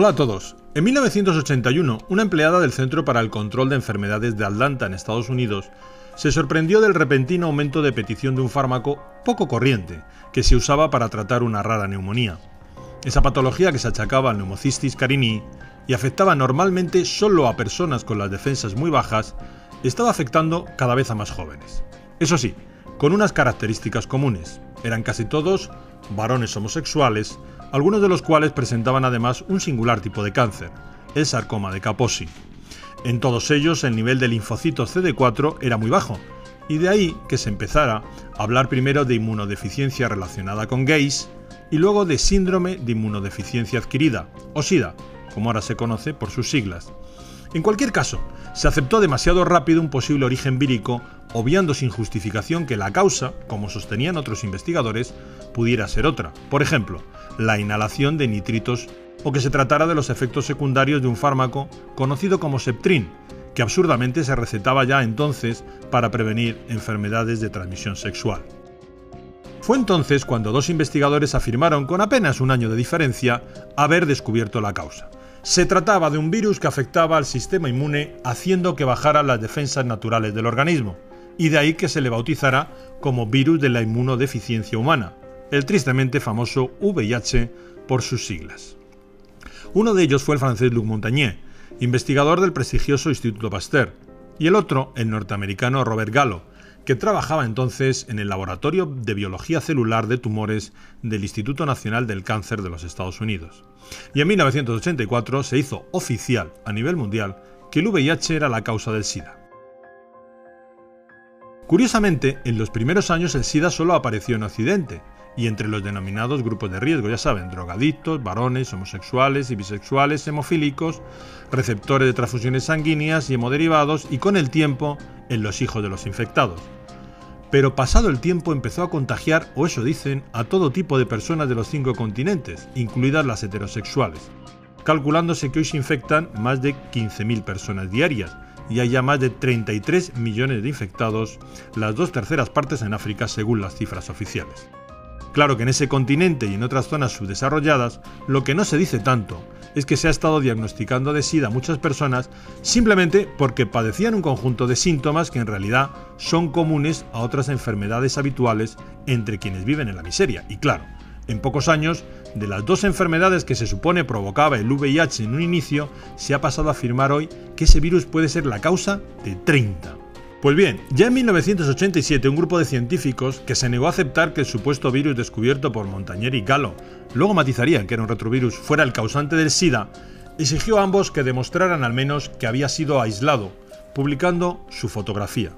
Hola a todos. En 1981, una empleada del Centro para el Control de Enfermedades de Atlanta, en Estados Unidos, se sorprendió del repentino aumento de petición de un fármaco poco corriente, que se usaba para tratar una rara neumonía. Esa patología, que se achacaba al Pneumocystis carinii y afectaba normalmente solo a personas con las defensas muy bajas, estaba afectando cada vez a más jóvenes. Eso sí, con unas características comunes. Eran casi todos varones homosexuales, algunos de los cuales presentaban además un singular tipo de cáncer, el sarcoma de Kaposi. En todos ellos el nivel de linfocitos CD4 era muy bajo, y de ahí que se empezara a hablar primero de inmunodeficiencia relacionada con gays y luego de síndrome de inmunodeficiencia adquirida, o SIDA, como ahora se conoce por sus siglas. En cualquier caso, se aceptó demasiado rápido un posible origen vírico, obviando sin justificación que la causa, como sostenían otros investigadores, pudiera ser otra. Por ejemplo, la inhalación de nitritos, o que se tratara de los efectos secundarios de un fármaco conocido como Septrin, que absurdamente se recetaba ya entonces para prevenir enfermedades de transmisión sexual. Fue entonces cuando dos investigadores afirmaron, con apenas un año de diferencia, haber descubierto la causa. Se trataba de un virus que afectaba al sistema inmune, haciendo que bajaran las defensas naturales del organismo, y de ahí que se le bautizara como virus de la inmunodeficiencia humana, el tristemente famoso VIH por sus siglas. Uno de ellos fue el francés Luc Montagnier, investigador del prestigioso Instituto Pasteur, y el otro, el norteamericano Robert Gallo, que trabajaba entonces en el Laboratorio de Biología Celular de Tumores del Instituto Nacional del Cáncer de los Estados Unidos. Y en 1984 se hizo oficial a nivel mundial que el VIH era la causa del SIDA. Curiosamente, en los primeros años el SIDA solo apareció en Occidente, y entre los denominados grupos de riesgo, ya saben, drogadictos, varones, homosexuales y bisexuales, hemofílicos, receptores de transfusiones sanguíneas y hemoderivados, y con el tiempo en los hijos de los infectados. Pero pasado el tiempo empezó a contagiar, o eso dicen, a todo tipo de personas de los 5 continentes, incluidas las heterosexuales, calculándose que hoy se infectan más de 15.000 personas diarias, y hay ya más de 33 millones de infectados, las 2/3 partes en África según las cifras oficiales. Claro que en ese continente y en otras zonas subdesarrolladas, lo que no se dice tanto es que se ha estado diagnosticando de SIDA a muchas personas simplemente porque padecían un conjunto de síntomas que en realidad son comunes a otras enfermedades habituales entre quienes viven en la miseria. Y claro, en pocos años, de las 2 enfermedades que se supone provocaba el VIH en un inicio, se ha pasado a afirmar hoy que ese virus puede ser la causa de 30. Pues bien, ya en 1987 un grupo de científicos que se negó a aceptar que el supuesto virus descubierto por Montagnier y Gallo, luego matizarían que era un retrovirus, fuera el causante del SIDA, exigió a ambos que demostraran al menos que había sido aislado, publicando su fotografía.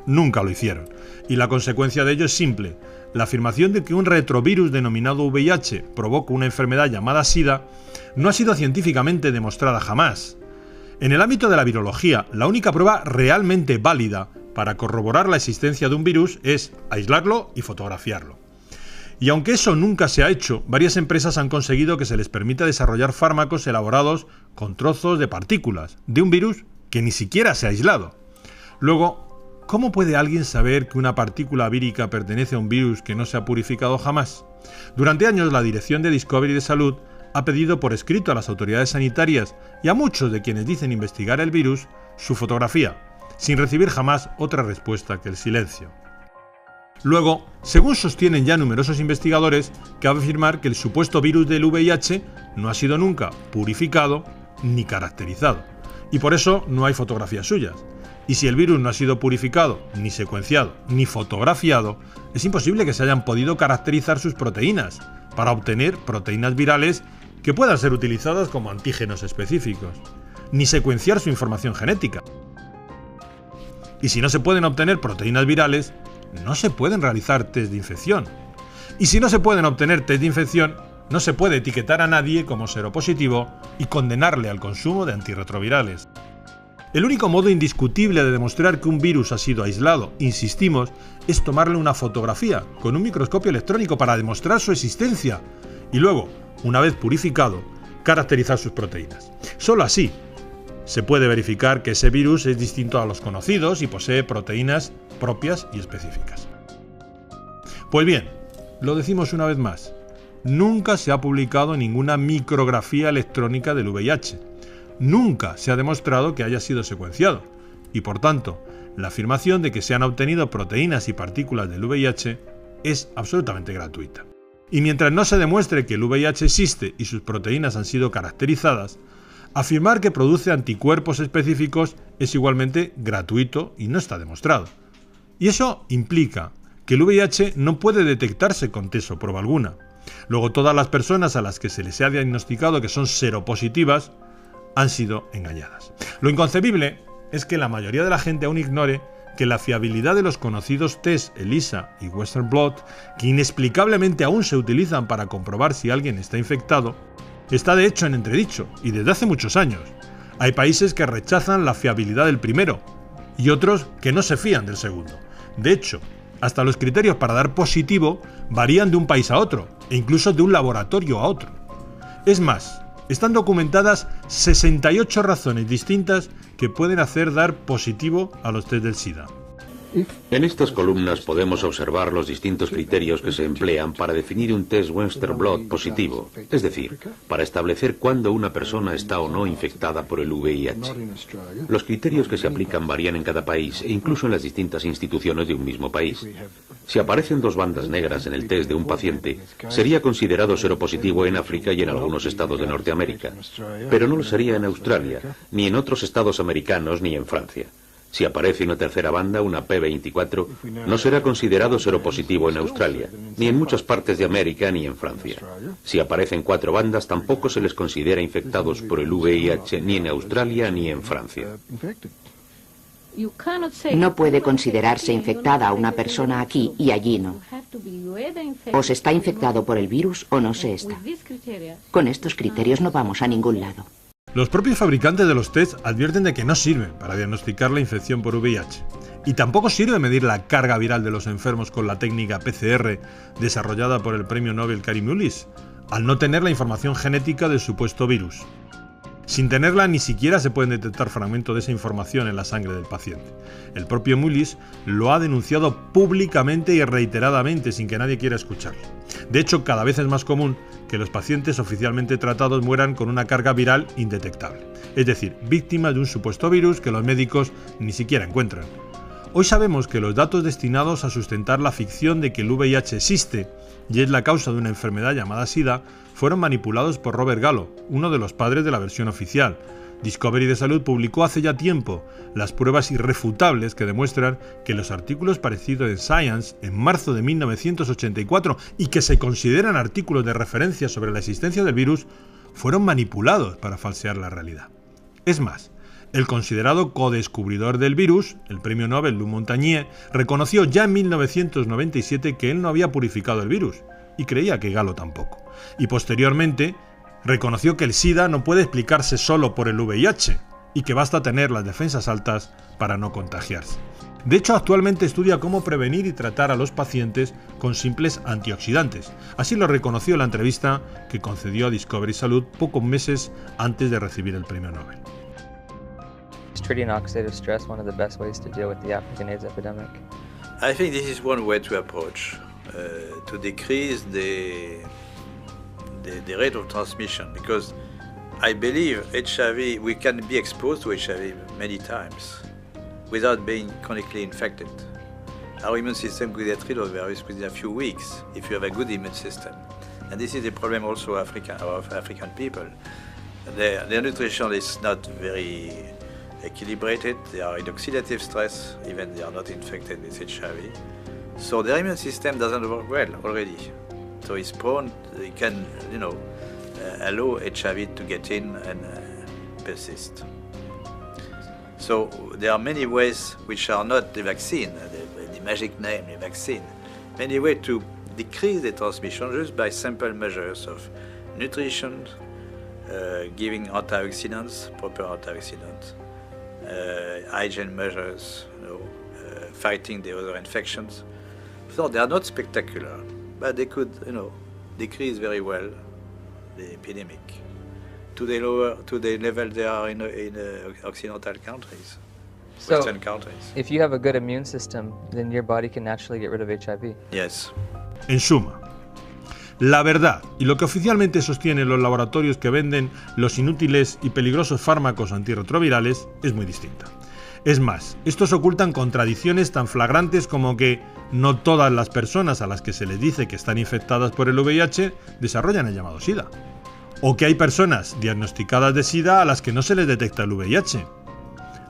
Nunca lo hicieron, y la consecuencia de ello es simple: la afirmación de que un retrovirus denominado VIH provoca una enfermedad llamada SIDA no ha sido científicamente demostrada jamás. En el ámbito de la virología, la única prueba realmente válida para corroborar la existencia de un virus es aislarlo y fotografiarlo. Y aunque eso nunca se ha hecho, varias empresas han conseguido que se les permita desarrollar fármacos elaborados con trozos de partículas de un virus que ni siquiera se ha aislado. Luego, ¿cómo puede alguien saber que una partícula vírica pertenece a un virus que no se ha purificado jamás? Durante años, la Dirección de Discovery de Salud ha pedido por escrito a las autoridades sanitarias y a muchos de quienes dicen investigar el virus su fotografía, sin recibir jamás otra respuesta que el silencio. Luego, según sostienen ya numerosos investigadores, cabe afirmar que el supuesto virus del VIH no ha sido nunca purificado ni caracterizado, y por eso no hay fotografías suyas. Y si el virus no ha sido purificado, ni secuenciado, ni fotografiado, es imposible que se hayan podido caracterizar sus proteínas para obtener proteínas virales que puedan ser utilizadas como antígenos específicos, ni secuenciar su información genética. Y si no se pueden obtener proteínas virales, no se pueden realizar test de infección. Y si no se pueden obtener test de infección, no se puede etiquetar a nadie como seropositivo y condenarle al consumo de antirretrovirales. El único modo indiscutible de demostrar que un virus ha sido aislado, insistimos, es tomarle una fotografía con un microscopio electrónico para demostrar su existencia y luego, una vez purificado, caracterizar sus proteínas. Solo así se puede verificar que ese virus es distinto a los conocidos y posee proteínas propias y específicas. Pues bien, lo decimos una vez más, nunca se ha publicado ninguna micrografía electrónica del VIH. Nunca se ha demostrado que haya sido secuenciado. Y por tanto, la afirmación de que se han obtenido proteínas y partículas del VIH es absolutamente gratuita. Y mientras no se demuestre que el VIH existe y sus proteínas han sido caracterizadas, afirmar que produce anticuerpos específicos es igualmente gratuito y no está demostrado. Y eso implica que el VIH no puede detectarse con test o prueba alguna. Luego, todas las personas a las que se les ha diagnosticado que son seropositivas han sido engañadas. Lo inconcebible es que la mayoría de la gente aún ignore que la fiabilidad de los conocidos test ELISA y Western Blot, que inexplicablemente aún se utilizan para comprobar si alguien está infectado, está de hecho en entredicho y desde hace muchos años. Hay países que rechazan la fiabilidad del primero y otros que no se fían del segundo. De hecho, hasta los criterios para dar positivo varían de un país a otro e incluso de un laboratorio a otro. Es más, están documentadas 68 razones distintas que pueden hacer dar positivo a los test del SIDA. En estas columnas podemos observar los distintos criterios que se emplean para definir un test Western Blot positivo, es decir, para establecer cuándo una persona está o no infectada por el VIH. Los criterios que se aplican varían en cada país e incluso en las distintas instituciones de un mismo país. Si aparecen dos bandas negras en el test de un paciente, sería considerado seropositivo en África y en algunos estados de Norteamérica, pero no lo sería en Australia, ni en otros estados americanos, ni en Francia. Si aparece una tercera banda, una P24, no será considerado seropositivo en Australia, ni en muchas partes de América, ni en Francia. Si aparecen 4 bandas, tampoco se les considera infectados por el VIH, ni en Australia, ni en Francia. No puede considerarse infectada a una persona aquí y allí no. O se está infectado por el virus o no se está. Con estos criterios no vamos a ningún lado. Los propios fabricantes de los tests advierten de que no sirven para diagnosticar la infección por VIH. Y tampoco sirve medir la carga viral de los enfermos con la técnica PCR desarrollada por el premio Nobel Kary Mullis, al no tener la información genética del supuesto virus. Sin tenerla, ni siquiera se pueden detectar fragmentos de esa información en la sangre del paciente. El propio Mullis lo ha denunciado públicamente y reiteradamente sin que nadie quiera escucharlo. De hecho, cada vez es más común que los pacientes oficialmente tratados mueran con una carga viral indetectable, es decir, víctimas de un supuesto virus que los médicos ni siquiera encuentran. Hoy sabemos que los datos destinados a sustentar la ficción de que el VIH existe y es la causa de una enfermedad llamada SIDA fueron manipulados por Robert Gallo, uno de los padres de la versión oficial. Discovery de Salud publicó hace ya tiempo las pruebas irrefutables que demuestran que los artículos parecidos en Science en marzo de 1984 y que se consideran artículos de referencia sobre la existencia del virus fueron manipulados para falsear la realidad. Es más, el considerado codescubridor del virus, el premio Nobel Lou Montagnier, reconoció ya en 1997 que él no había purificado el virus y creía que Gallo tampoco. Y posteriormente reconoció que el SIDA no puede explicarse solo por el VIH y que basta tener las defensas altas para no contagiarse. De hecho, actualmente estudia cómo prevenir y tratar a los pacientes con simples antioxidantes. Así lo reconoció en la entrevista que concedió a Discovery Salud pocos meses antes de recibir el premio Nobel. Is treating oxidative stress one of the best ways to deal with the African AIDS epidemic? I think this is one way to approach, to decrease the rate of transmission, because I believe HIV, we can be exposed to HIV many times without being chronically infected. Our immune system could get rid of the virus within a few weeks if you have a good immune system. And this is the problem also of African people. Their nutrition is not very equilibrated, they are in oxidative stress, even they are not infected with HIV. So their immune system doesn't work well already. So it's prone, it can, allow HIV to get in and persist. So there are many ways which are not the vaccine, the magic name, the vaccine. Many ways to decrease the transmission just by simple measures of nutrition, giving antioxidants, proper antioxidants, hygiene measures, fighting the other infections. So they are not spectacular, but they could, decrease very well the epidemic to the level they are in Occidental countries, Western countries. If you have a good immune system, then your body can naturally get rid of HIV. Yes. En suma, La verdad y lo que oficialmente sostienen los laboratorios que venden los inútiles y peligrosos fármacos antirretrovirales es muy distinta. Es más, estos ocultan contradicciones tan flagrantes como que no todas las personas a las que se les dice que están infectadas por el VIH desarrollan el llamado SIDA, o que hay personas diagnosticadas de SIDA a las que no se les detecta el VIH.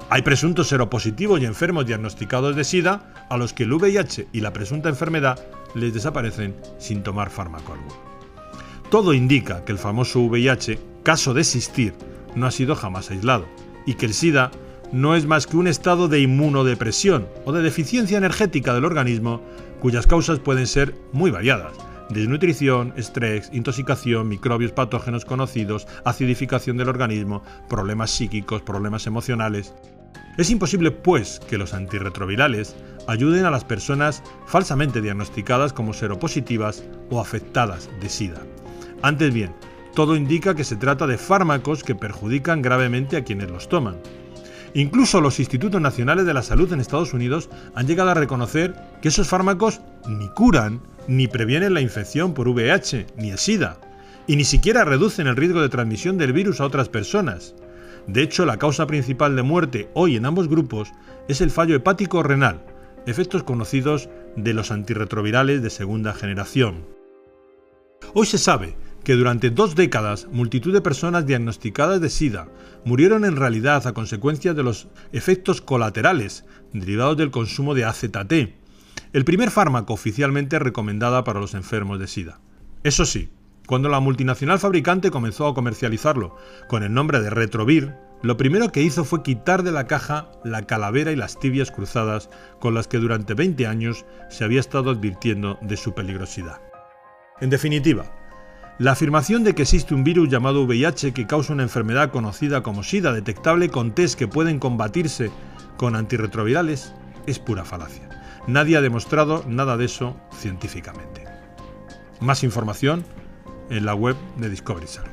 Hay presuntos seropositivos y enfermos diagnosticados de SIDA a los que el VIH y la presunta enfermedad les desaparecen sin tomar fármaco alguno. Todo indica que el famoso VIH, caso de existir, no ha sido jamás aislado, y que el SIDA no es más que un estado de inmunodepresión o de deficiencia energética del organismo cuyas causas pueden ser muy variadas: desnutrición, estrés, intoxicación, microbios patógenos conocidos, acidificación del organismo, problemas psíquicos, problemas emocionales. Es imposible, pues, que los antirretrovirales ayuden a las personas falsamente diagnosticadas como seropositivas o afectadas de SIDA. Antes bien, todo indica que se trata de fármacos que perjudican gravemente a quienes los toman. Incluso los Institutos Nacionales de la Salud en Estados Unidos han llegado a reconocer que esos fármacos ni curan ni previenen la infección por VIH ni el SIDA, y ni siquiera reducen el riesgo de transmisión del virus a otras personas. De hecho, la causa principal de muerte hoy en ambos grupos es el fallo hepático renal, efectos conocidos de los antirretrovirales de segunda generación. Hoy se sabe que durante 2 décadas multitud de personas diagnosticadas de SIDA murieron en realidad a consecuencia de los efectos colaterales derivados del consumo de AZT, el primer fármaco oficialmente recomendado para los enfermos de SIDA. Eso sí, cuando la multinacional fabricante comenzó a comercializarlo con el nombre de Retrovir, lo primero que hizo fue quitar de la caja la calavera y las tibias cruzadas con las que durante 20 años se había estado advirtiendo de su peligrosidad. En definitiva, la afirmación de que existe un virus llamado VIH que causa una enfermedad conocida como SIDA detectable con test que pueden combatirse con antirretrovirales es pura falacia. Nadie ha demostrado nada de eso científicamente. Más información en la web de Discovery Salud.